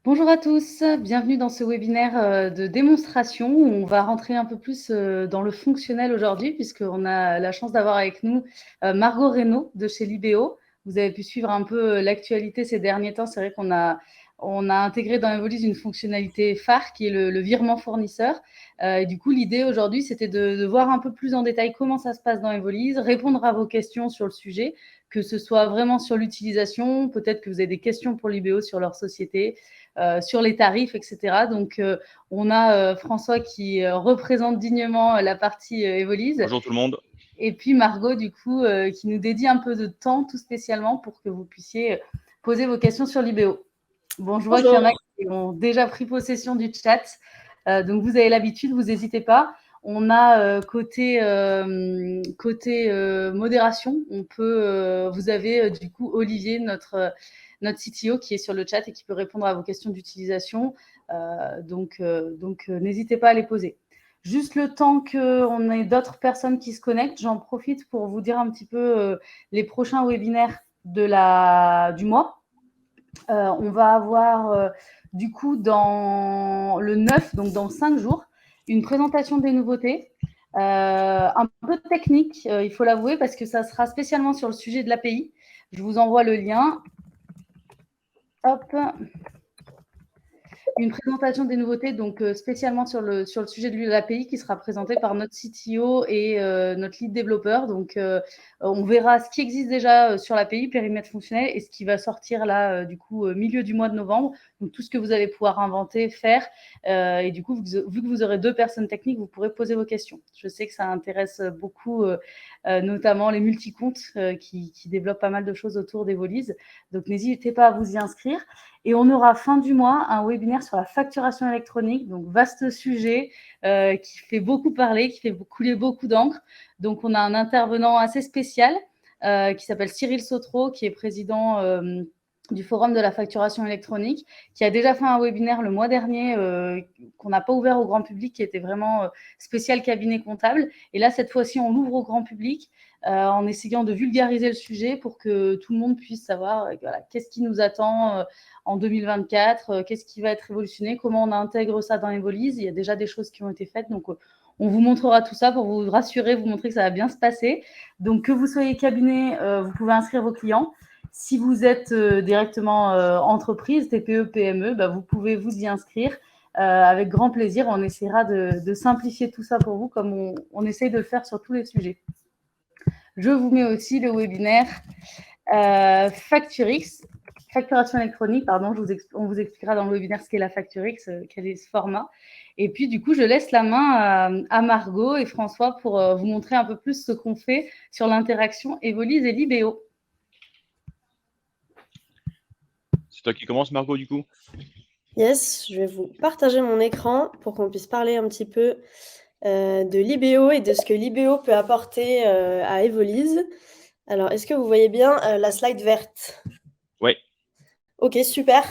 Bonjour à tous, bienvenue dans ce webinaire de démonstration où on va rentrer un peu plus dans le fonctionnel aujourd'hui puisqu'on a la chance d'avoir avec nous Margot Reynaud de chez Libéo. Vous avez pu suivre un peu l'actualité ces derniers temps. C'est vrai qu'on a intégré dans Evolise une fonctionnalité phare qui est le virement fournisseur. Et du coup, l'idée aujourd'hui, c'était de voir un peu plus en détail comment ça se passe dans Evolise, répondre à vos questions sur le sujet, que ce soit vraiment sur l'utilisation, peut-être que vous avez des questions pour Libéo sur leur société, sur les tarifs, etc. Donc, on a François qui représente dignement la partie Evolise. Bonjour tout le monde. Et puis Margot, du coup, qui nous dédie un peu de temps tout spécialement pour que vous puissiez poser vos questions sur l'IBO. Bon, je vois qu'il y en a qui ont déjà pris possession du chat. Donc, vous avez l'habitude, vous n'hésitez pas. On a côté modération, vous avez du coup Olivier, notre CTO qui est sur le chat et qui peut répondre à vos questions d'utilisation. Donc, n'hésitez pas à les poser. Juste le temps qu'on ait d'autres personnes qui se connectent, j'en profite pour vous dire un petit peu les prochains webinaires du mois. On va avoir du coup dans le 9, donc dans 5 jours, une présentation des nouveautés. Un peu technique, il faut l'avouer, parce que ça sera spécialement sur le sujet de l'API. Je vous envoie le lien. Hop. Une présentation des nouveautés, donc spécialement sur le sujet de l'API, qui sera présentée par notre CTO et notre lead développeur. Donc, on verra ce qui existe déjà sur l'API, périmètre fonctionnel, et ce qui va sortir là, du coup, milieu du mois de novembre. Donc, tout ce que vous allez pouvoir inventer, faire. Et du coup, vu que vous aurez 2 personnes techniques, vous pourrez poser vos questions. Je sais que ça intéresse beaucoup, notamment les multicomptes qui développent pas mal de choses autour d'Evolise. Donc, n'hésitez pas à vous y inscrire. Et on aura fin du mois un webinaire sur la facturation électronique, donc vaste sujet qui fait beaucoup parler, qui fait couler beaucoup d'encre. Donc, on a un intervenant assez spécial qui s'appelle Cyril Sautreau, qui est président du Forum de la facturation électronique, qui a déjà fait un webinaire le mois dernier qu'on n'a pas ouvert au grand public, qui était vraiment spécial cabinet comptable. Et là, cette fois-ci, on l'ouvre au grand public en essayant de vulgariser le sujet pour que tout le monde puisse savoir voilà, qu'est-ce qui nous attend en 2024, qu'est-ce qui va être révolutionné, comment on intègre ça dans Evolise. Il y a déjà des choses qui ont été faites, donc on vous montrera tout ça pour vous rassurer, vous montrer que ça va bien se passer. Donc, que vous soyez cabinet, vous pouvez inscrire vos clients. Si vous êtes directement entreprise, TPE, PME, vous pouvez vous y inscrire. Avec grand plaisir, on essaiera de simplifier tout ça pour vous comme on essaye de le faire sur tous les sujets. Je vous mets aussi le webinaire facturation électronique, pardon, on vous expliquera dans le webinaire ce qu'est la FactureX, quel est ce format. Et puis, du coup, je laisse la main à Margot et François pour vous montrer un peu plus ce qu'on fait sur l'interaction Evolise et Libéo. C'est toi qui commence, Margot, du coup? Yes, je vais vous partager mon écran pour qu'on puisse parler un petit peu de Libéo et de ce que Libéo peut apporter à Evolise. Alors, est-ce que vous voyez bien la slide verte? Oui. Ok, super.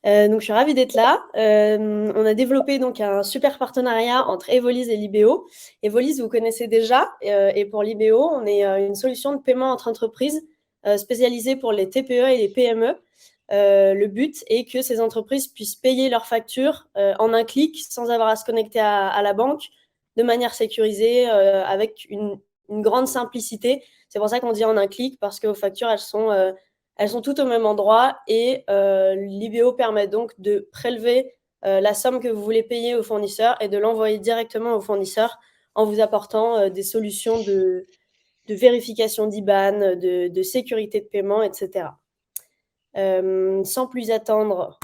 Donc, je suis ravie d'être là. On a développé donc un super partenariat entre Evolise et Libéo. Evolise, vous connaissez déjà, et pour Libéo, on est une solution de paiement entre entreprises spécialisée pour les TPE et les PME. Le but est que ces entreprises puissent payer leurs factures en un clic sans avoir à se connecter à la banque de manière sécurisée, avec une grande simplicité. C'est pour ça qu'on dit en un clic, parce que vos factures, elles sont toutes au même endroit et Libéo permet donc de prélever la somme que vous voulez payer au fournisseur et de l'envoyer directement au fournisseur en vous apportant des solutions de vérification d'IBAN, de sécurité de paiement, etc. Sans plus attendre,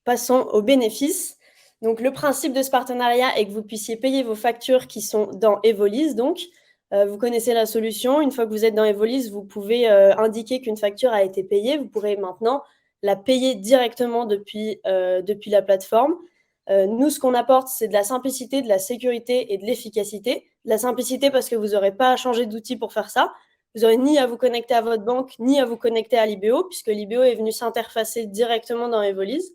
passons aux bénéfices. Donc, le principe de ce partenariat est que vous puissiez payer vos factures qui sont dans Evolise. Donc, vous connaissez la solution. Une fois que vous êtes dans Evolise, vous pouvez indiquer qu'une facture a été payée. Vous pourrez maintenant la payer directement depuis la plateforme. Nous, ce qu'on apporte, c'est de la simplicité, de la sécurité et de l'efficacité. De la simplicité parce que vous n'aurez pas à changer d'outil pour faire ça. Vous n'aurez ni à vous connecter à votre banque, ni à vous connecter à Libéo, puisque Libéo est venu s'interfacer directement dans Evolise.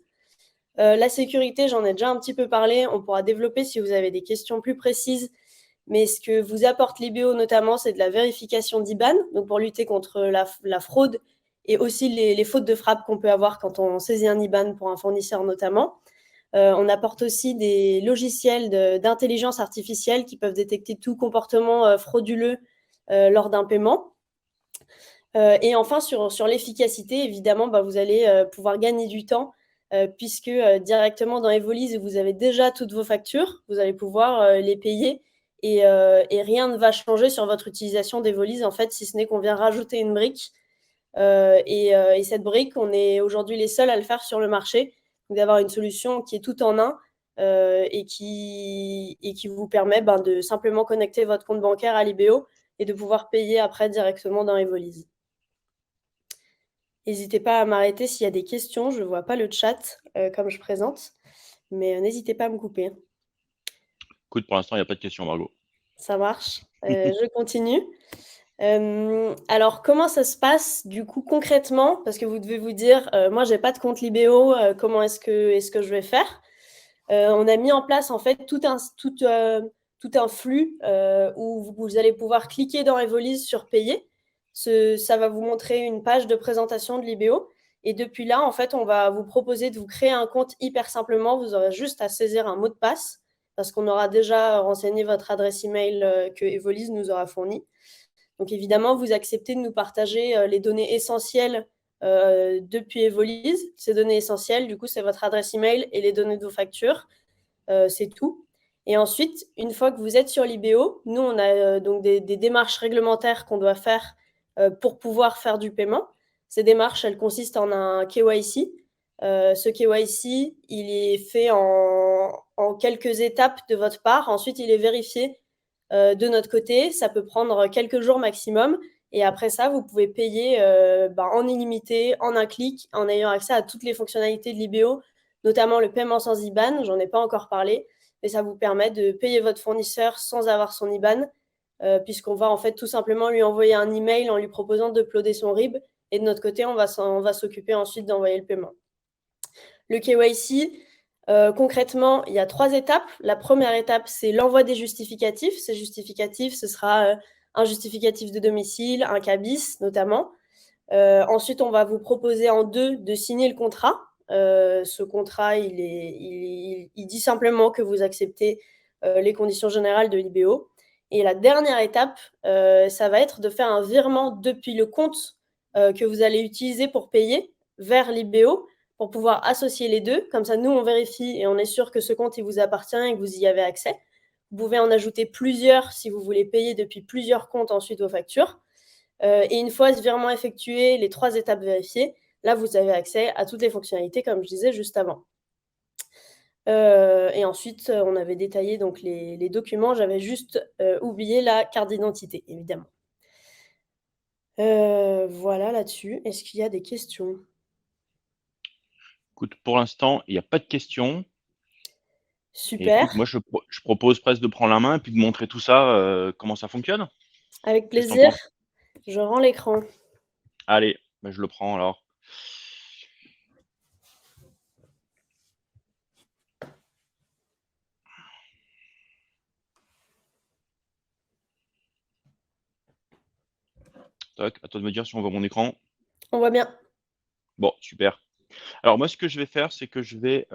La sécurité, j'en ai déjà un petit peu parlé. On pourra développer si vous avez des questions plus précises. Mais ce que vous apporte Libéo notamment, c'est de la vérification d'IBAN, donc pour lutter contre la fraude et aussi les fautes de frappe qu'on peut avoir quand on saisit un IBAN pour un fournisseur notamment. On apporte aussi des logiciels d'intelligence artificielle qui peuvent détecter tout comportement frauduleux lors d'un paiement. Et enfin, sur l'efficacité, évidemment, vous allez pouvoir gagner du temps puisque directement dans Evolise, vous avez déjà toutes vos factures, vous allez pouvoir les payer et rien ne va changer sur votre utilisation d'Evolise, en fait, si ce n'est qu'on vient rajouter une brique. Et cette brique, on est aujourd'hui les seuls à le faire sur le marché, donc d'avoir une solution qui est tout en un et qui vous permet de simplement connecter votre compte bancaire à l'IBO et de pouvoir payer après directement dans Evolise. N'hésitez pas à m'arrêter s'il y a des questions. Je ne vois pas le chat comme je présente, mais n'hésitez pas à me couper. Écoute, pour l'instant, il n'y a pas de questions, Margot. Ça marche. Je continue. Alors, comment ça se passe du coup concrètement? Parce que vous devez vous dire, moi, j'ai pas de compte Libéo, comment est-ce que je vais faire? On a mis en place en fait tout un flux où vous allez pouvoir cliquer dans Evolise sur payer. Ça va vous montrer une page de présentation de l'IBO. Et depuis là, en fait, on va vous proposer de vous créer un compte hyper simplement. Vous aurez juste à saisir un mot de passe parce qu'on aura déjà renseigné votre adresse email que Evolise nous aura fournie. Donc évidemment, vous acceptez de nous partager les données essentielles depuis Evolise. Ces données essentielles, du coup, c'est votre adresse email et les données de vos factures. C'est tout. Et ensuite, une fois que vous êtes sur l'IBO, nous, on a donc des démarches réglementaires qu'on doit faire pour pouvoir faire du paiement. Ces démarches, elles consistent en un KYC. Ce KYC, il est fait en quelques étapes de votre part. Ensuite, il est vérifié de notre côté. Ça peut prendre quelques jours maximum. Et après ça, vous pouvez payer en illimité, en un clic, en ayant accès à toutes les fonctionnalités de l'IBO, notamment le paiement sans IBAN. J'en ai pas encore parlé, mais ça vous permet de payer votre fournisseur sans avoir son IBAN, puisqu'on va en fait tout simplement lui envoyer un email en lui proposant d'uploader son RIB. Et de notre côté, on va s'occuper ensuite d'envoyer le paiement. Le KYC, concrètement, il y a 3 étapes. La première étape, c'est l'envoi des justificatifs. Ces justificatifs, ce sera un justificatif de domicile, un CABIS notamment. Ensuite, on va vous proposer en 2 de signer le contrat. Ce contrat, il dit simplement que vous acceptez les conditions générales de l'IBO. Et la dernière étape, ça va être de faire un virement depuis le compte que vous allez utiliser pour payer vers l'IBO pour pouvoir associer les deux. Comme ça, nous, on vérifie et on est sûr que ce compte, il vous appartient et que vous y avez accès. Vous pouvez en ajouter plusieurs si vous voulez payer depuis plusieurs comptes ensuite vos factures. Et une fois ce virement effectué, les 3 étapes vérifiées, là, vous avez accès à toutes les fonctionnalités, comme je disais juste avant. Et ensuite, on avait détaillé donc les documents. J'avais juste oublié la carte d'identité, évidemment. Voilà là-dessus. Est-ce qu'il y a des questions? Écoute, pour l'instant, il n'y a pas de questions. Super. Écoute, moi, je propose presque de prendre la main et puis de montrer tout ça, comment ça fonctionne. Avec plaisir. Je rends l'écran. Allez, je le prends alors. Tac, à toi de me dire si on voit mon écran. On voit bien. Bon, super. Alors moi, ce que je vais faire, c'est que je vais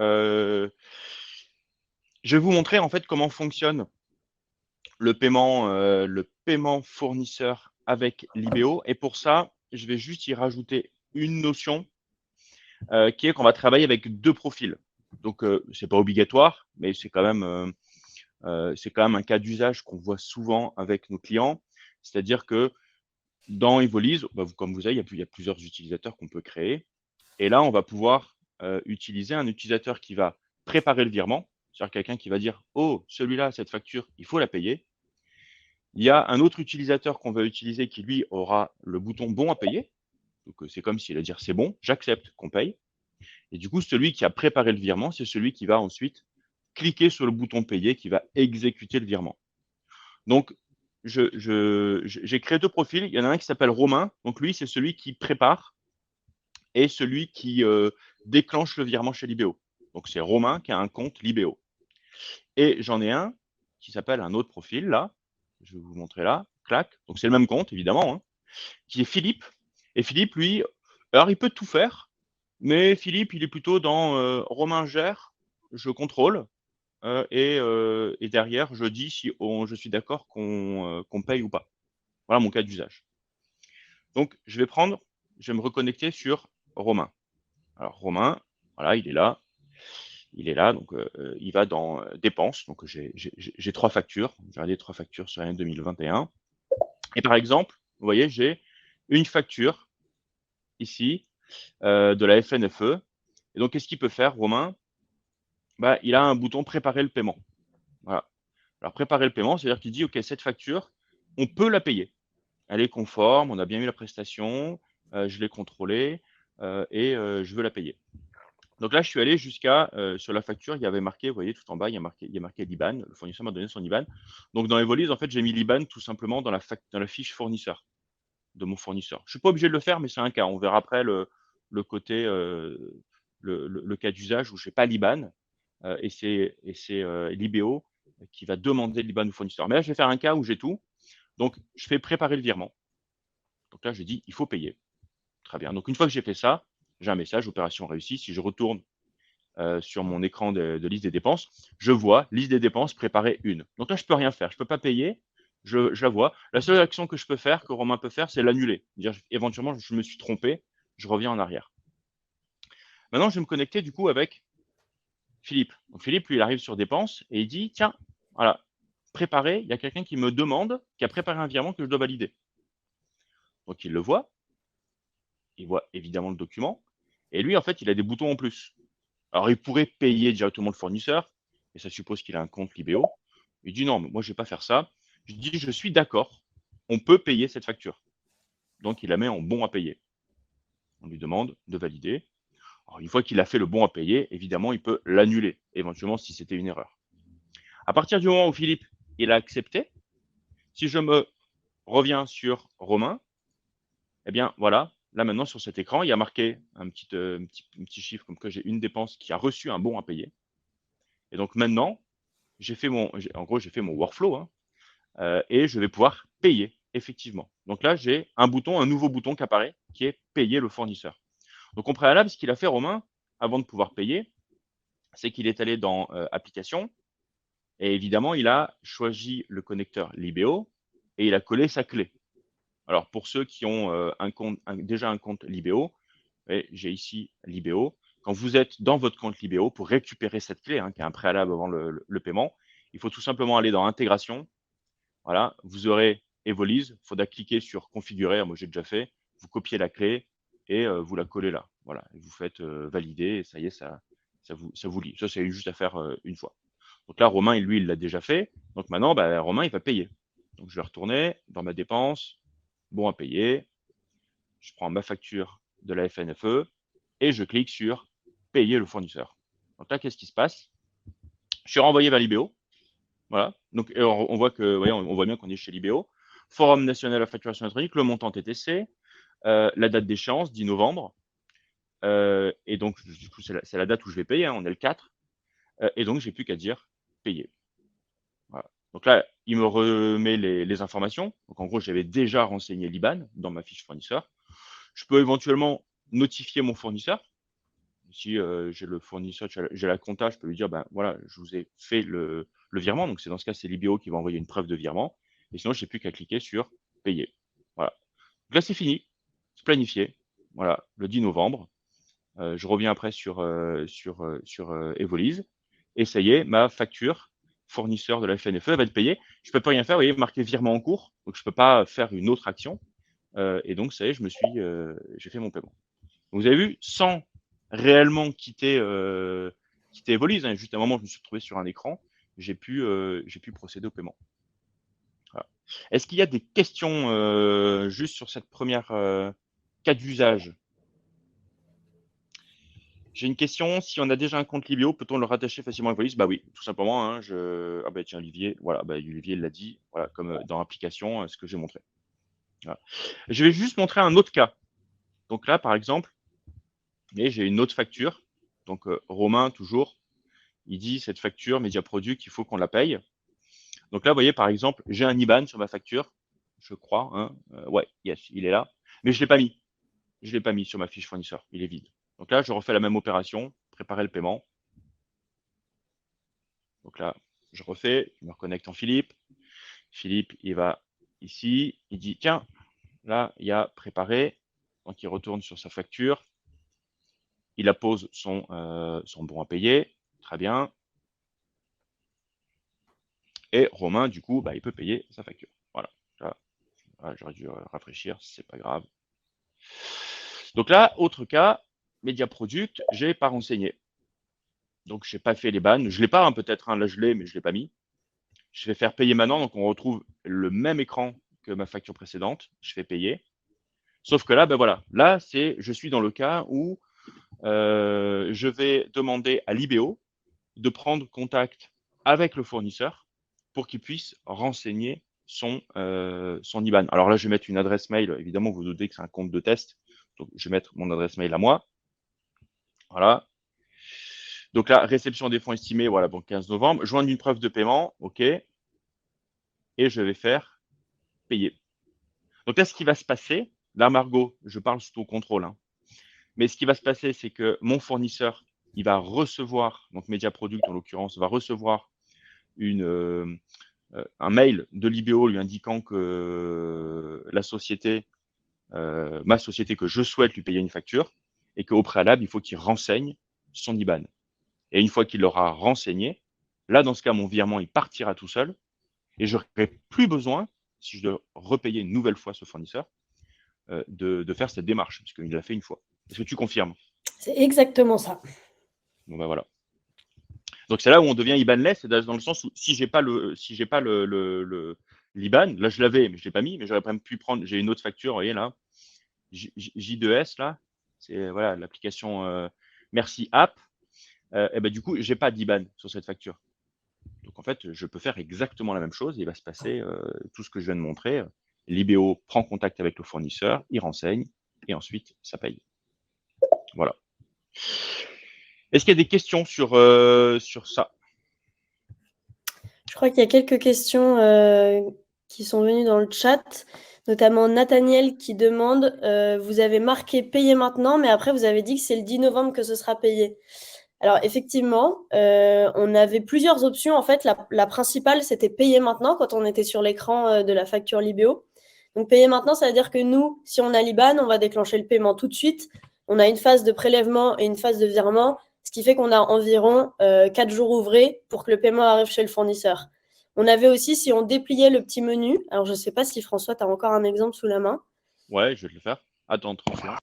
vous montrer en fait comment fonctionne le paiement fournisseur avec l'IBO. Et pour ça, je vais juste y rajouter une notion qui est qu'on va travailler avec 2 profils. Donc, c'est pas obligatoire, mais c'est quand même un cas d'usage qu'on voit souvent avec nos clients. C'est-à-dire que dans Evolise, comme vous savez, il y a plusieurs utilisateurs qu'on peut créer. Et là, on va pouvoir utiliser un utilisateur qui va préparer le virement, c'est-à-dire quelqu'un qui va dire « Oh, celui-là, cette facture, il faut la payer ». Il y a un autre utilisateur qu'on va utiliser qui, lui, aura le bouton « Bon à payer ». Donc, c'est comme s'il allait dire « C'est bon, j'accepte qu'on paye ». Et du coup, celui qui a préparé le virement, c'est celui qui va ensuite cliquer sur le bouton « Payer » qui va exécuter le virement. Donc, j'ai créé 2 profils. Il y en a un qui s'appelle Romain. Donc, lui, c'est celui qui prépare et celui qui déclenche le virement chez l'IBO. Donc, c'est Romain qui a un compte l'IBO. Et j'en ai un qui s'appelle un autre profil, là. Je vais vous montrer là. Clac. Donc, c'est le même compte, évidemment, hein, qui est Philippe. Et Philippe, lui, Alors, il peut tout faire, mais Philippe, il est plutôt dans Romain gère, je contrôle, et derrière, je dis si je suis d'accord qu'on paye ou pas. Voilà mon cas d'usage. Donc, je vais me reconnecter sur Romain. Alors, Romain, voilà, il est là. Il est là, donc il va dans dépenses. Donc, j'ai 3 factures. J'ai regardé 3 factures sur l'année 2021. Et par exemple, vous voyez, j'ai une facture ici de la FNFE. Et donc, qu'est-ce qu'il peut faire, Romain? Bah, il a un bouton préparer le paiement. Voilà. Alors, préparer le paiement, c'est-à-dire qu'il dit, OK, cette facture, on peut la payer. Elle est conforme, on a bien eu la prestation, je l'ai contrôlée et je veux la payer. Donc là, je suis allé jusqu'à sur la facture, il y avait marqué, vous voyez, tout en bas, il y a marqué l'IBAN. Le fournisseur m'a donné son IBAN. Donc dans Evolise, en fait, j'ai mis l'IBAN tout simplement dans la fiche fournisseur de mon fournisseur. Je suis pas obligé de le faire, mais c'est un cas. On verra après le côté, le cas d'usage où je n'ai pas l'IBAN et c'est l'IBO qui va demander l'IBAN au fournisseur. Mais là, je vais faire un cas où j'ai tout. Donc, je fais préparer le virement. Donc là, je dis, il faut payer. Très bien. Donc, une fois que j'ai fait ça, j'ai un message, opération réussie. Si je retourne sur mon écran de liste des dépenses, je vois liste des dépenses préparer une. Donc là, je peux rien faire. Je peux pas payer. Je la vois. La seule action que je peux faire, que Romain peut faire, c'est l'annuler. Dire éventuellement, je me suis trompé, je reviens en arrière. Maintenant, je vais me connecter du coup avec Philippe. Donc Philippe, lui, il arrive sur dépenses et il dit, tiens, voilà, préparer, il y a quelqu'un qui me demande, qui a préparé un virement que je dois valider. Donc il le voit, il voit évidemment le document, et lui, en fait, il a des boutons en plus. Alors, il pourrait payer directement le fournisseur, et ça suppose qu'il a un compte Libéo. Il dit non, mais moi, je ne vais pas faire ça. Je dis, je suis d'accord, on peut payer cette facture. Donc, il la met en bon à payer. On lui demande de valider. Alors, une fois qu'il a fait le bon à payer, évidemment, il peut l'annuler, éventuellement, si c'était une erreur. À partir du moment où Philippe, il a accepté, si je me reviens sur Romain, eh bien, voilà, là maintenant sur cet écran, il y a marqué un petit chiffre comme que j'ai une dépense qui a reçu un bon à payer. Et donc maintenant, j'ai fait mon workflow hein, et je vais pouvoir payer effectivement. Donc là, j'ai un nouveau bouton qui apparaît qui est payer le fournisseur. Donc en préalable, ce qu'il a fait Romain avant de pouvoir payer, c'est qu'il est allé dans application et évidemment, il a choisi le connecteur Libéo et il a collé sa clé. Alors, pour ceux qui ont déjà un compte Libéo, j'ai ici Libéo. Quand vous êtes dans votre compte Libéo, pour récupérer cette clé, qui est un préalable avant le paiement, il faut tout simplement aller dans Intégration. Voilà, vous aurez Evolise. Il faudra cliquer sur Configurer. Moi, j'ai déjà fait. Vous copiez la clé et vous la collez là. Voilà, et vous faites valider et ça y est, ça vous lie. Ça, c'est juste à faire une fois. Donc là, Romain, lui, il l'a déjà fait. Donc maintenant, Romain, il va payer. Donc, je vais retourner dans ma dépense. Bon à payer, je prends ma facture de la FNFE et je clique sur payer le fournisseur. Donc là, qu'est-ce qui se passe? Je suis renvoyé vers Libéo. Voilà. Donc, on voit on voit bien qu'on est chez Libéo. Forum national de la facturation électronique, le montant TTC, la date d'échéance, 10 novembre. Et donc, du coup, c'est la date où je vais payer. On est le 4. Et donc, j'ai plus qu'à dire payer. Voilà. Donc là, il me remet les informations. Donc, en gros, j'avais déjà renseigné l'IBAN dans ma fiche fournisseur. Je peux éventuellement notifier mon fournisseur. Si j'ai le fournisseur, j'ai la compta, je peux lui dire, voilà, je vous ai fait le virement. Donc, c'est dans ce cas, c'est Libéo qui va envoyer une preuve de virement. Et sinon, je n'ai plus qu'à cliquer sur payer. Voilà. Donc là, c'est fini. C'est planifié. Voilà, le 10 novembre. Je reviens après sur Evolise. Et ça y est, ma facture fournisseur de la FNFE va être payée. Je ne peux pas rien faire. Vous voyez, marqué virement en cours. Donc, je ne peux pas faire une autre action. Et donc, ça y est, j'ai fait mon paiement. Donc, vous avez vu, sans réellement quitter Evolise, juste à un moment, je me suis retrouvé sur un écran, j'ai pu procéder au paiement. Voilà. Est-ce qu'il y a des questions juste sur cette première cas d'usage? J'ai une question. Si on a déjà un compte Libéo, peut-on le rattacher facilement à Evolise? Bah oui, tout simplement. Ah tiens, Olivier, voilà, Olivier l'a dit, voilà, comme dans l'application, ce que j'ai montré. Voilà. Je vais juste montrer un autre cas. Donc là, par exemple, et j'ai une autre facture. Donc, Romain, toujours, il dit cette facture Mediaproduct, il faut qu'on la paye. Donc là, vous voyez, par exemple, j'ai un IBAN sur ma facture, je crois. Ouais, yes, il est là. Mais je ne l'ai pas mis. je ne l'ai pas mis sur ma fiche fournisseur, il est vide. Donc là, je refais la même opération, préparer le paiement. Donc là, je refais, je me reconnecte en Philippe. Philippe, il va ici, il dit, tiens, là, il y a préparé. Donc, il retourne sur sa facture. Il appose son bon à payer. Très bien. Et Romain, du coup, il peut payer sa facture. Voilà. Là, j'aurais dû rafraîchir, c'est pas grave. Donc là, autre cas, Media Product, je n'ai pas renseigné. Donc, je n'ai pas fait les bannes. Je ne l'ai pas, peut-être, là, je l'ai, mais je ne l'ai pas mis. Je vais faire payer maintenant. Donc, on retrouve le même écran que ma facture précédente. Je fais payer. Sauf que là, voilà. Là, je suis dans le cas où je vais demander à l'IBO de prendre contact avec le fournisseur pour qu'il puisse renseigner son IBAN. Alors là, je vais mettre une adresse mail. Évidemment, vous doutez que c'est un compte de test. Donc, je vais mettre mon adresse mail à moi. Voilà. Donc là, réception des fonds estimés, voilà, bon, 15 novembre. Joindre une preuve de paiement, OK. Et je vais faire payer. Donc là, ce qui va se passer, là, Margot, je parle sous ton contrôle, hein. Mais ce qui va se passer, c'est que mon fournisseur, il va recevoir, donc Media Product en l'occurrence, va recevoir un mail de l'IBO lui indiquant que la société, ma société, que je souhaite lui payer une facture et qu'au préalable, il faut qu'il renseigne son IBAN. Et une fois qu'il l'aura renseigné, là, dans ce cas, mon virement, il partira tout seul et je n'aurai plus besoin, si je dois repayer une nouvelle fois ce fournisseur, de faire cette démarche, parce qu'il l'a fait une fois. Est-ce que tu confirmes? C'est exactement ça. Bon, voilà. Donc, c'est là où on devient IBANless, c'est dans le sens où si j'ai pas l'IBAN, là, je l'avais, mais je ne l'ai pas mis, mais j'aurais même pu prendre, j'ai une autre facture, vous voyez là, J2S, là, c'est voilà, l'application Merci App, et du coup, je n'ai pas d'IBAN sur cette facture. Donc, en fait, je peux faire exactement la même chose. Il va se passer tout ce que je viens de montrer. L'IBO prend contact avec le fournisseur, il renseigne, et ensuite, ça paye. Voilà. Est-ce qu'il y a des questions sur ça? Je crois qu'il y a quelques questions qui sont venues dans le chat, notamment Nathaniel qui demande vous avez marqué payer maintenant, mais après vous avez dit que c'est le 10 novembre que ce sera payé. Alors effectivement, on avait plusieurs options. En fait, la principale, c'était payer maintenant quand on était sur l'écran de la facture Libéo. Donc payer maintenant, ça veut dire que nous, si on a l'IBAN, on va déclencher le paiement tout de suite. On a une phase de prélèvement et une phase de virement, ce qui fait qu'on a environ 4 jours ouvrés pour que le paiement arrive chez le fournisseur. On avait aussi, si on dépliait le petit menu, alors je ne sais pas si François, tu as encore un exemple sous la main. Ouais, je vais te le faire. Attends, transfert.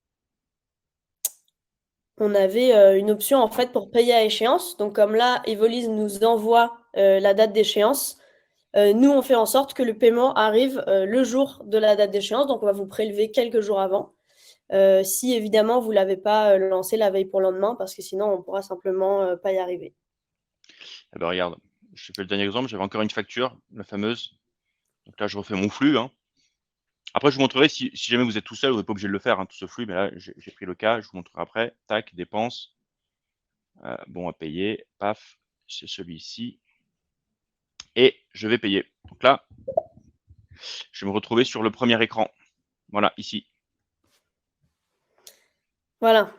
On avait une option en fait pour payer à échéance. Donc comme là, Evolise nous envoie la date d'échéance, nous on fait en sorte que le paiement arrive le jour de la date d'échéance. Donc on va vous prélever quelques jours avant. Si évidemment vous ne l'avez pas lancé la veille pour le lendemain, parce que sinon on ne pourra simplement pas y arriver. Eh ben, regarde, je te fais le dernier exemple. J'avais encore une facture, la fameuse. Donc là, je refais mon flux, hein. Après, je vous montrerai si jamais vous êtes tout seul, vous n'êtes pas obligé de le faire, hein, tout ce flux. Mais là, j'ai pris le cas, je vous montrerai après. Tac, dépenses. Bon à payer. Paf, c'est celui-ci. Et je vais payer. Donc là, je vais me retrouver sur le premier écran. Voilà, ici. Voilà.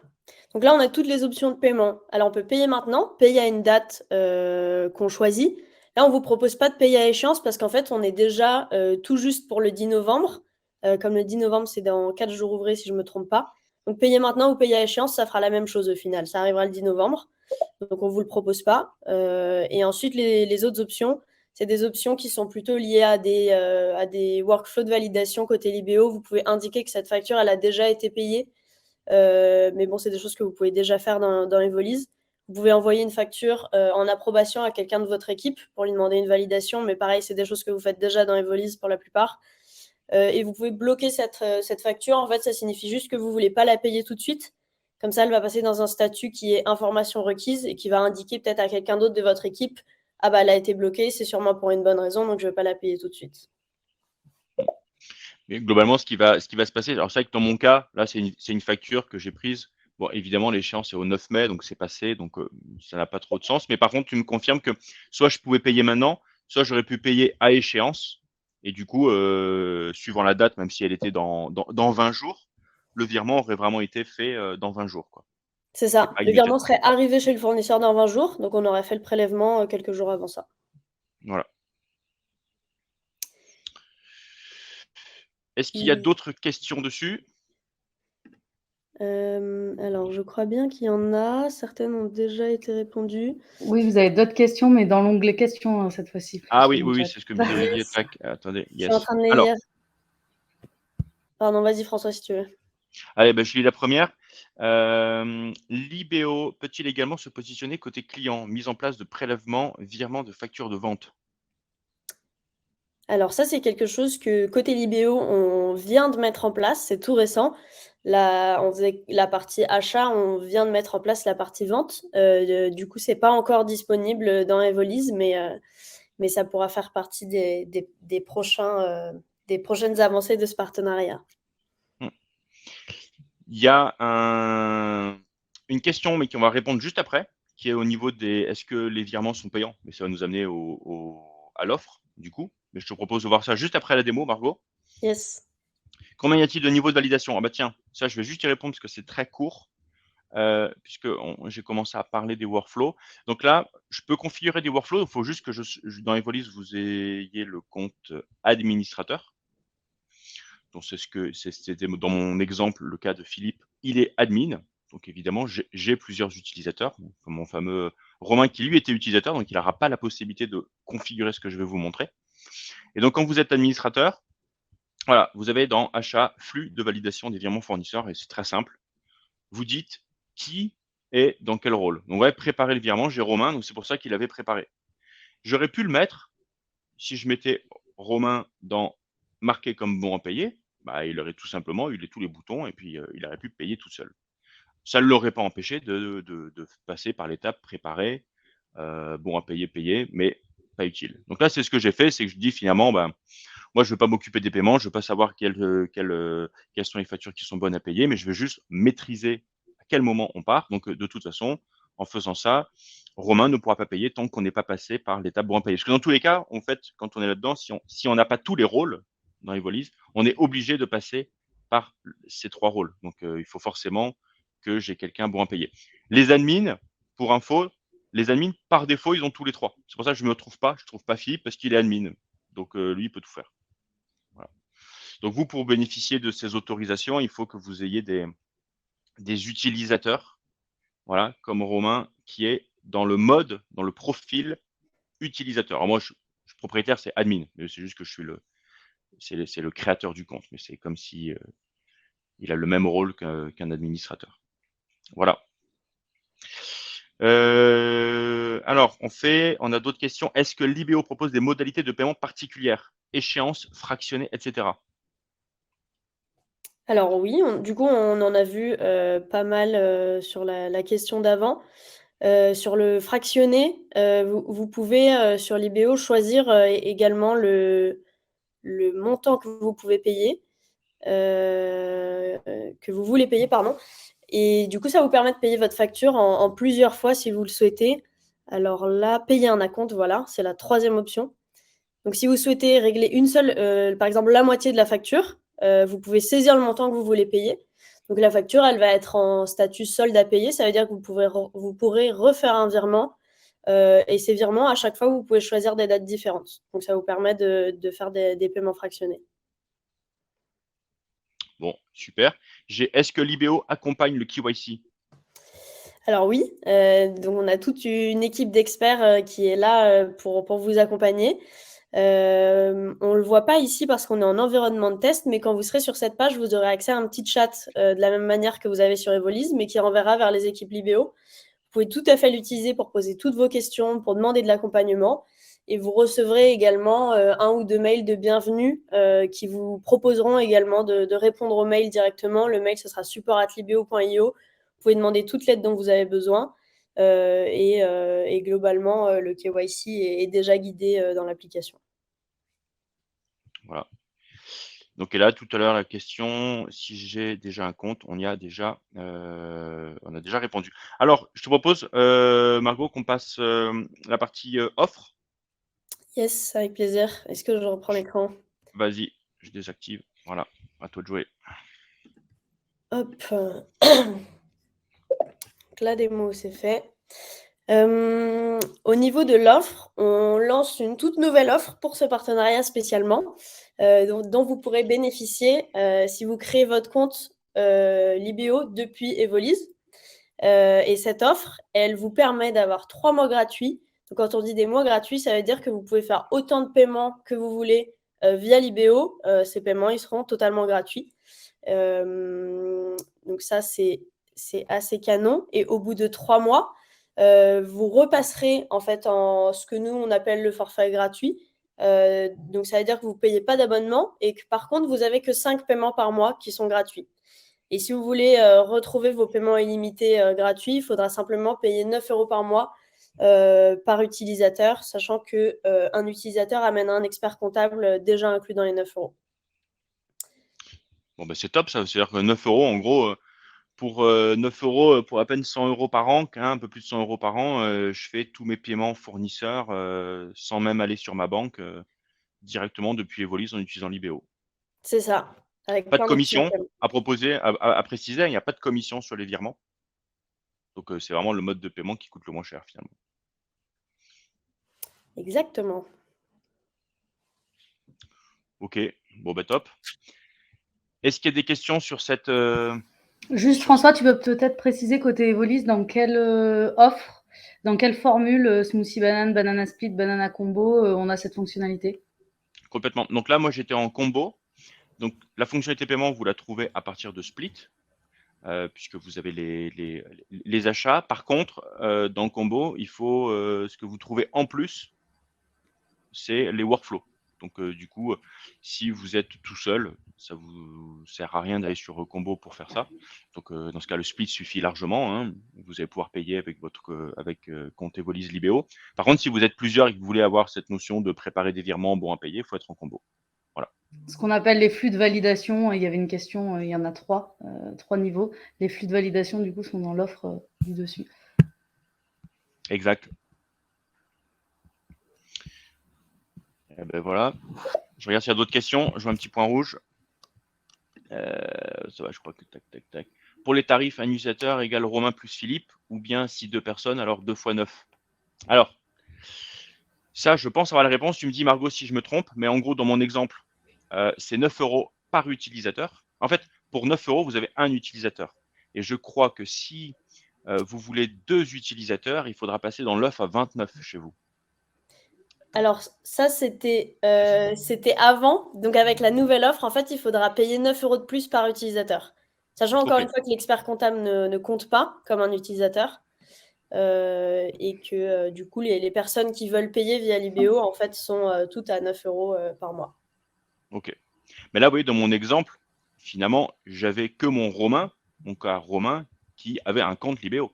Donc là, on a toutes les options de paiement. Alors, on peut payer maintenant, payer à une date qu'on choisit. Là, on ne vous propose pas de payer à échéance parce qu'en fait, on est déjà tout juste pour le 10 novembre. Comme le 10 novembre, c'est dans 4 jours ouvrés, si je ne me trompe pas. Donc, payer maintenant ou payer à échéance, ça fera la même chose au final. Ça arrivera le 10 novembre. Donc, on ne vous le propose pas. Et ensuite, les autres options, c'est des options qui sont plutôt liées à des workflows de validation côté Libéo. Vous pouvez indiquer que cette facture, elle a déjà été payée. Mais bon, c'est des choses que vous pouvez déjà faire dans Evolise. Vous pouvez envoyer une facture en approbation à quelqu'un de votre équipe pour lui demander une validation, mais pareil, c'est des choses que vous faites déjà dans Evolise pour la plupart. Et vous pouvez bloquer cette facture. En fait, ça signifie juste que vous ne voulez pas la payer tout de suite. Comme ça, elle va passer dans un statut qui est information requise et qui va indiquer peut-être à quelqu'un d'autre de votre équipe « Ah bah, elle a été bloquée, c'est sûrement pour une bonne raison, donc je ne vais pas la payer tout de suite. » Mais globalement, ce qui va se passer, alors c'est vrai que dans mon cas, là, c'est une facture que j'ai prise. Bon, évidemment, l'échéance est au 9 mai, donc c'est passé, donc ça n'a pas trop de sens. Mais par contre, tu me confirmes que soit je pouvais payer maintenant, soit j'aurais pu payer à échéance. Et du coup, suivant la date, même si elle était dans 20 jours, le virement aurait vraiment été fait dans 20 jours, quoi. C'est Et ça. pas Le virement immédiatement. serait arrivé chez le fournisseur dans 20 jours, donc on aurait fait le prélèvement quelques jours avant ça. Voilà. Est-ce qu'il y a d'autres questions dessus? Alors, je crois bien qu'il y en a. Certaines ont déjà été répondues. Oui, vous avez d'autres questions, mais dans l'onglet questions hein, cette fois-ci. Ah oui, oui, c'est ce que me disait Olivier. Yes. Tac, attendez, Je suis en yes. train de les Alors, lire. Pardon, vas-y François si tu veux. allez, ben, je lis la première. L'IBO peut-il également se positionner côté client, mise en place de prélèvement, virement de facture de vente? Alors ça, c'est quelque chose que côté Libéo, on vient de mettre en place, c'est tout récent. On faisait la partie achat, on vient de mettre en place la partie vente. Du coup, c'est pas encore disponible dans Evolise, mais ça pourra faire partie des prochaines avancées de ce partenariat. Il y a une question, mais qu'on va répondre juste après, qui est au niveau des est-ce que les virements sont payants? Mais ça va nous amener à l'offre, du coup. Mais je te propose de voir ça juste après la démo, Margot. Yes. Combien y a-t-il de niveaux de validation? Ah bah tiens, ça je vais juste y répondre parce que c'est très court, puisque j'ai commencé à parler des workflows. Donc là, je peux configurer des workflows. Il faut juste que dans Evolise, vous ayez le compte administrateur. Donc c'était dans mon exemple le cas de Philippe. Il est admin. Donc évidemment, j'ai plusieurs utilisateurs, comme mon fameux Romain qui lui était utilisateur, donc il n'aura pas la possibilité de configurer ce que je vais vous montrer. Et donc quand vous êtes administrateur, voilà, vous avez dans achat flux de validation des virements fournisseurs et c'est très simple. Vous dites qui est dans quel rôle. Donc ouais, préparer le virement, j'ai Romain, donc c'est pour ça qu'il avait préparé. J'aurais pu le mettre si je mettais Romain dans marqué comme bon à payer, bah, il aurait tout simplement eu tous les boutons et puis il aurait pu payer tout seul. Ça ne l'aurait pas empêché de passer par l'étape préparer, bon à payer, payer, mais pas utile. Donc là, c'est ce que j'ai fait, c'est que je dis finalement, ben, moi, je ne veux pas m'occuper des paiements, je ne veux pas savoir quelles sont les factures qui sont bonnes à payer, mais je veux juste maîtriser à quel moment on part. Donc, de toute façon, en faisant ça, Romain ne pourra pas payer tant qu'on n'est pas passé par l'étape bon à payer. Parce que dans tous les cas, en fait, quand on est là-dedans, si on n'a pas tous les rôles dans les volises, on est obligé de passer par ces 3 rôles. Donc, il faut forcément que j'ai quelqu'un bon à payer. Les admins, pour info, les admins, par défaut, ils ont tous les 3. C'est pour ça que je ne me trouve pas. Je ne trouve pas Philippe parce qu'il est admin. Donc, lui, il peut tout faire. Voilà. Donc, vous, pour bénéficier de ces autorisations, il faut que vous ayez des utilisateurs, voilà, comme Romain, qui est dans le mode, dans le profil utilisateur. Alors moi, je suis propriétaire, c'est admin, mais c'est juste que je suis c'est le créateur du compte, mais c'est comme si il a le même rôle qu'un administrateur. Voilà. Alors, on a d'autres questions. Est-ce que l'IBO propose des modalités de paiement particulières, échéances, fractionnées, etc. Alors oui, du coup, on en a vu pas mal sur la question d'avant. Sur le fractionné, vous pouvez sur l'IBO choisir également le montant que vous pouvez payer, que vous voulez payer, pardon. Et du coup, ça vous permet de payer votre facture en plusieurs fois si vous le souhaitez. Alors là, payer un acompte, voilà, c'est la 3e option. Donc si vous souhaitez régler une seule, par exemple la moitié de la facture, vous pouvez saisir le montant que vous voulez payer. Donc la facture, elle va être en statut solde à payer. Ça veut dire que vous pourrez refaire un virement. Et ces virements, à chaque fois, vous pouvez choisir des dates différentes. Donc ça vous permet de faire des paiements fractionnés. Bon, super. Est-ce que l'IBO accompagne le KYC? Alors oui, donc on a toute une équipe d'experts qui est là pour vous accompagner. On ne le voit pas ici parce qu'on est en environnement de test, mais quand vous serez sur cette page, vous aurez accès à un petit chat de la même manière que vous avez sur Evolise, mais qui renverra vers les équipes Libéo. Vous pouvez tout à fait l'utiliser pour poser toutes vos questions, pour demander de l'accompagnement. Et vous recevrez également 1 ou 2 mails de bienvenue qui vous proposeront également de répondre aux mails directement. Le mail, ce sera support@libeo.io. Vous pouvez demander toute l'aide dont vous avez besoin. Et globalement, le KYC est déjà guidé dans l'application. Voilà. Donc et là, tout à l'heure, la question, si j'ai déjà un compte, on a déjà répondu. Alors, je te propose, Margot, qu'on passe la partie offre. Yes, avec plaisir. Est-ce que je reprends l'écran? Vas-y, je désactive. Voilà, à toi de jouer. Hop. Donc, la démo, c'est fait. Au niveau de l'offre, on lance une toute nouvelle offre pour ce partenariat spécialement, dont vous pourrez bénéficier si vous créez votre compte Libéo depuis Evolise. Et cette offre, elle vous permet d'avoir 3 mois gratuits. Donc, quand on dit des mois gratuits, ça veut dire que vous pouvez faire autant de paiements que vous voulez via Libéo. Ces paiements, ils seront totalement gratuits. Donc ça, c'est assez canon. Et au bout de 3 mois, vous repasserez en fait en ce que nous, on appelle le forfait gratuit. Donc, ça veut dire que vous ne payez pas d'abonnement et que par contre, vous n'avez que 5 paiements par mois qui sont gratuits. Et si vous voulez retrouver vos paiements illimités gratuits, il faudra simplement payer 9 € par mois par utilisateur, sachant qu'un utilisateur amène un expert comptable déjà inclus dans les 9 €. Bon, c'est top, ça. C'est-à-dire que 9 €, en gros, pour 9 €, pour à peine 100 € par an, un peu plus de 100 € par an, je fais tous mes paiements fournisseurs sans même aller sur ma banque, directement depuis Evolise en utilisant Libéo. C'est ça. Avec Pas de plein d'options. commission à proposer, à préciser, il n'y a pas de commission sur les virements. Donc, c'est vraiment le mode de paiement qui coûte le moins cher finalement. Exactement. Ok, bon top. Est-ce qu'il y a des questions sur cette… Juste François, tu peux peut-être préciser côté Evolise dans quelle offre, dans quelle formule, smoothie banane, banana split, banana combo, on a cette fonctionnalité? Complètement. Donc là, moi, j'étais en combo. Donc, la fonctionnalité paiement, vous la trouvez à partir de Split, puisque vous avez les achats. Par contre, dans le combo, il faut ce que vous trouvez en plus, c'est les workflows. Donc, du coup, si vous êtes tout seul, ça vous sert à rien d'aller sur combo pour faire ça. Donc, dans ce cas, le split suffit largement. Hein. Vous allez pouvoir payer avec votre compte Evolise Libéo. Par contre, si vous êtes plusieurs et que vous voulez avoir cette notion de préparer des virements bons à payer, il faut être en combo. Voilà. Ce qu'on appelle les flux de validation, il y avait une question, il y en a 3 niveaux. Les flux de validation, du coup, sont dans l'offre du dessus. Exact. Et ben voilà. Je regarde s'il y a d'autres questions. Je vois un petit point rouge. Ça va, je crois que tac. Pour les tarifs, un utilisateur égale Romain plus Philippe, ou bien si 2 personnes, alors 2 fois 9. Alors, ça, je pense avoir la réponse. Tu me dis, Margot, si je me trompe, mais en gros, dans mon exemple, c'est 9 € par utilisateur. En fait, pour 9 €, vous avez un utilisateur. Et je crois que si vous voulez 2 utilisateurs, il faudra passer dans l'offre à 29 chez vous. Alors ça, c'était avant. Donc avec la nouvelle offre, en fait, il faudra payer 9 € de plus par utilisateur. Sachant encore une fois que l'expert comptable ne compte pas comme un utilisateur. Et que du coup, les personnes qui veulent payer via Libéo, en fait, sont toutes à 9 € par mois. Ok. Mais là, vous voyez, dans mon exemple, finalement, j'avais que mon Romain, mon cas Romain, qui avait un compte Libéo.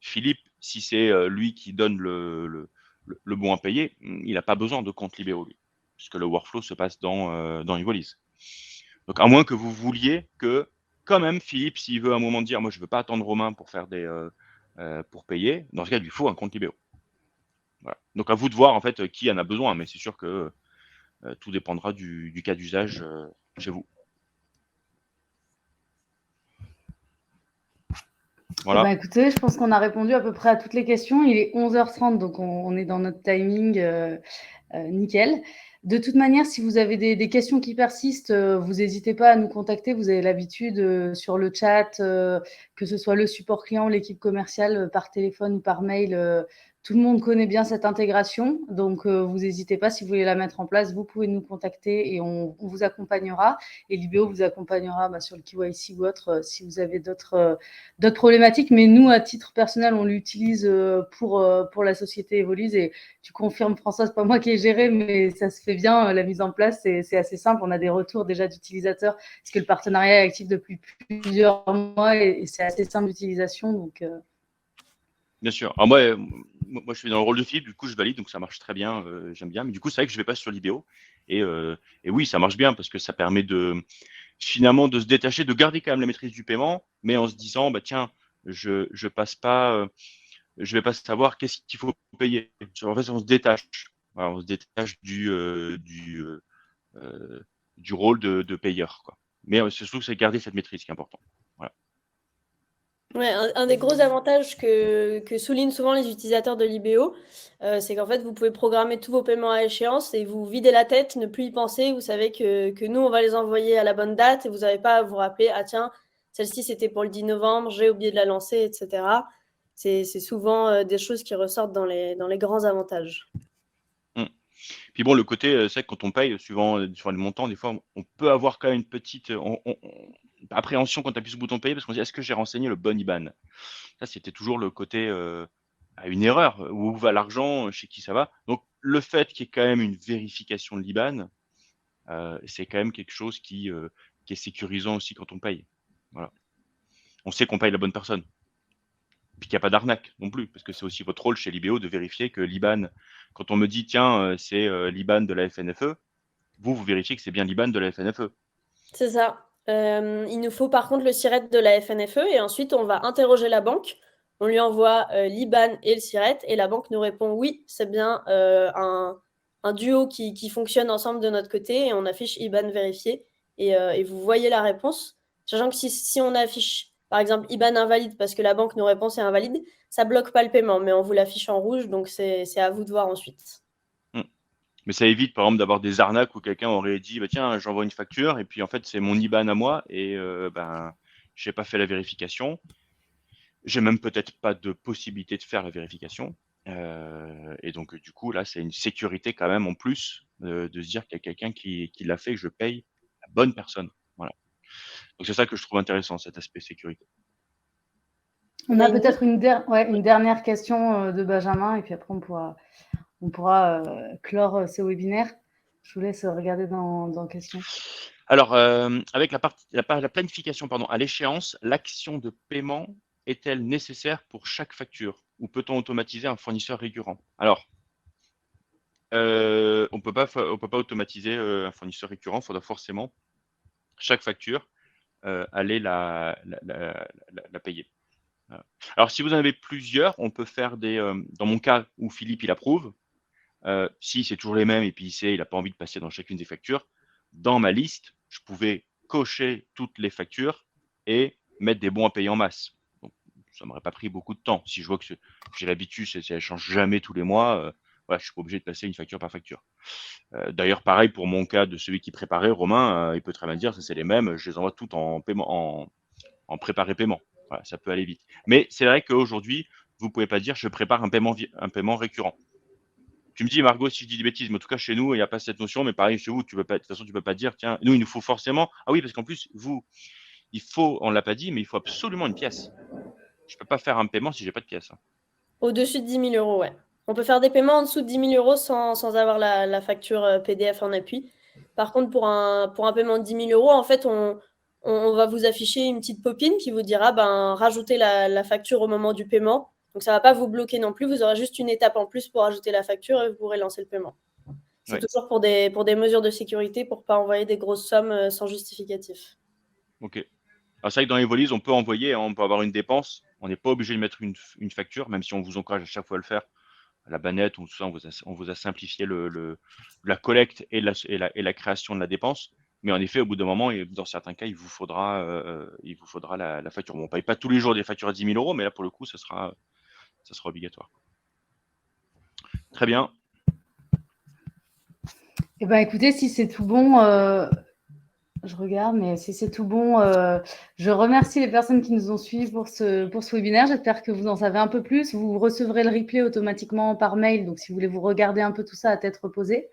Philippe, si c'est lui qui donne le bon à payer, il n'a pas besoin de compte Libéo, lui, puisque le workflow se passe dans Evolise. Donc, à moins que vous vouliez que, quand même, Philippe, s'il veut à un moment dire, moi, je ne veux pas attendre Romain pour faire pour payer, dans ce cas, il lui faut un compte Libéo. Voilà. Donc, à vous de voir, en fait, qui en a besoin, mais c'est sûr que tout dépendra du cas d'usage chez vous. Voilà. Ben, écoutez, je pense qu'on a répondu à peu près à toutes les questions. Il est 11h30, donc on est dans notre timing nickel. De toute manière, si vous avez des questions qui persistent, vous n'hésitez pas à nous contacter. Vous avez l'habitude sur le chat, que ce soit le support client, l'équipe commerciale, par téléphone ou par mail. Tout le monde connaît bien cette intégration, donc vous n'hésitez pas, si vous voulez la mettre en place, vous pouvez nous contacter et on vous accompagnera. Et Libéo vous accompagnera sur le KYC ou autre si vous avez d'autres problématiques. Mais nous, à titre personnel, on l'utilise pour la société Evolise. Et tu confirmes, François, c'est pas moi qui ai géré, mais ça se fait bien, la mise en place. C'est assez simple. On a des retours déjà d'utilisateurs parce que le partenariat est actif depuis plusieurs mois et c'est assez simple d'utilisation. Donc, Bien sûr. Alors moi, je suis dans le rôle de Philippe, du coup, je valide, donc ça marche très bien, j'aime bien. Mais du coup, c'est vrai que je vais pas sur Libéo. Et oui, ça marche bien parce que ça permet finalement de se détacher, de garder quand même la maîtrise du paiement, mais en se disant, bah tiens, je passe pas, je vais pas savoir qu'est-ce qu'il faut payer. En fait, on se détache. Voilà, on se détache du rôle de payeur, quoi. Mais c'est surtout que c'est garder cette maîtrise qui est important. Ouais, un des gros avantages que soulignent souvent les utilisateurs de l'IBO, c'est qu'en fait, vous pouvez programmer tous vos paiements à échéance et vous videz la tête, ne plus y penser. Vous savez que nous, on va les envoyer à la bonne date et vous n'avez pas à vous rappeler, ah tiens, celle-ci c'était pour le 10 novembre, j'ai oublié de la lancer, etc. C'est souvent des choses qui ressortent dans les grands avantages. Puis bon, le côté, c'est vrai que quand on paye, suivant sur les montants, des fois, on peut avoir quand même une petite appréhension quand tu appuies sur le bouton payer parce qu'on se dit est-ce que j'ai renseigné le bon IBAN? Ça, c'était toujours le côté à une erreur, où va l'argent, chez qui ça va. Donc, le fait qu'il y ait quand même une vérification de l'IBAN, c'est quand même quelque chose qui est sécurisant aussi quand on paye. Voilà. On sait qu'on paye la bonne personne. Puis qu'il n'y a pas d'arnaque non plus, parce que c'est aussi votre rôle chez l'IBO de vérifier que l'IBAN, quand on me dit tiens, c'est l'IBAN de la FNFE, vous vérifiez que c'est bien l'IBAN de la FNFE. C'est ça. Il nous faut par contre le SIRET de la FNFE et ensuite on va interroger la banque. On lui envoie l'IBAN et le SIRET et la banque nous répond oui, c'est bien un duo qui fonctionne ensemble de notre côté et on affiche IBAN vérifié et vous voyez la réponse. Sachant que si on affiche par exemple IBAN invalide parce que la banque nous répond c'est invalide, ça bloque pas le paiement, mais on vous l'affiche en rouge, donc c'est à vous de voir ensuite. Mais ça évite, par exemple, d'avoir des arnaques où quelqu'un aurait dit bah, tiens, j'envoie une facture et puis en fait, c'est mon IBAN à moi et ben, j'ai pas fait la vérification. J'ai même peut-être pas de possibilité de faire la vérification. Et donc, du coup, là, c'est une sécurité quand même en plus de se dire qu'il y a quelqu'un qui l'a fait, que je paye la bonne personne. Voilà. Donc, c'est ça que je trouve intéressant, cet aspect sécurité. On a peut-être une dernière question de Benjamin et puis après on pourra clore ce webinaire. Je vous laisse regarder dans question. Alors, avec la planification à l'échéance, l'action de paiement est-elle nécessaire pour chaque facture ou peut-on automatiser un fournisseur récurrent? Alors, on peut pas automatiser un fournisseur récurrent, il faudra forcément chaque facture aller la payer. Voilà. Alors, si vous en avez plusieurs, on peut faire dans mon cas où Philippe il approuve, si c'est toujours les mêmes et puis il n'a pas envie de passer dans chacune des factures, dans ma liste, je pouvais cocher toutes les factures et mettre des bons à payer en masse. Donc, ça m'aurait pas pris beaucoup de temps. Si je vois que j'ai l'habitude, elle ne change jamais tous les mois, voilà, je suis pas obligé de passer une facture par facture. D'ailleurs, pareil pour mon cas de celui qui préparait, Romain, il peut très bien dire que c'est les mêmes, je les envoie toutes en paiement, en préparé paiement. Voilà, ça peut aller vite. Mais c'est vrai qu'aujourd'hui, vous ne pouvez pas dire je prépare un paiement récurrent. Tu me dis, Margot, si je dis des bêtises, mais en tout cas, chez nous, il n'y a pas cette notion. Mais pareil, chez vous, de toute façon, tu ne peux pas dire, tiens, nous, il nous faut forcément. Ah oui, parce qu'en plus, on ne l'a pas dit, mais il faut absolument une pièce. Je ne peux pas faire un paiement si je n'ai pas de pièce. Au-dessus de 10 000 euros, ouais. On peut faire des paiements en dessous de 10 000 euros sans avoir la facture PDF en appui. Par contre, pour un paiement de 10 000 euros, en fait, on va vous afficher une petite popine qui vous dira rajoutez la facture au moment du paiement. Donc, ça ne va pas vous bloquer non plus. Vous aurez juste une étape en plus pour ajouter la facture et vous pourrez lancer le paiement. C'est toujours pour des mesures de sécurité pour ne pas envoyer des grosses sommes sans justificatif. Ok. Alors, c'est vrai que dans Evolise, on peut envoyer, on peut avoir une dépense. On n'est pas obligé de mettre une facture, même si on vous encourage à chaque fois à le faire. La bannette, tout ça, on vous a simplifié la collecte et la création de la dépense. Mais en effet, au bout d'un moment, et dans certains cas, il vous faudra la facture. Bon, on ne paye pas tous les jours des factures à 10 000 euros, mais là, pour le coup, ça sera obligatoire. Très bien. Eh ben, écoutez, si c'est tout bon, je regarde, mais si c'est tout bon, je remercie les personnes qui nous ont suivis pour ce webinaire. J'espère que vous en savez un peu plus. Vous recevrez le replay automatiquement par mail. Donc, si vous voulez vous regarder un peu tout ça à tête reposée,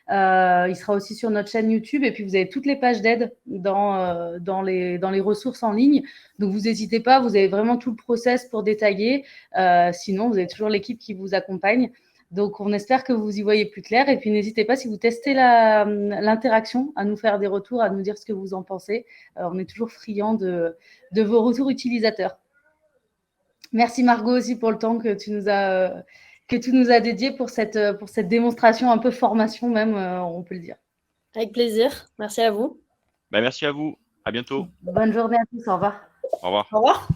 il sera aussi sur notre chaîne YouTube. Et puis, vous avez toutes les pages d'aide dans les ressources en ligne. Donc, vous n'hésitez pas. Vous avez vraiment tout le process pour détailler. Sinon, vous avez toujours l'équipe qui vous accompagne. Donc, on espère que vous y voyez plus clair. Et puis, n'hésitez pas, si vous testez l'interaction, à nous faire des retours, à nous dire ce que vous en pensez. On est toujours friands de vos retours utilisateurs. Merci Margot aussi pour le temps que tu nous as dédié pour cette démonstration, un peu formation même, on peut le dire. Avec plaisir. Merci à vous. Merci à vous. À bientôt. Bonne journée à tous. Au revoir. Au revoir. Au revoir.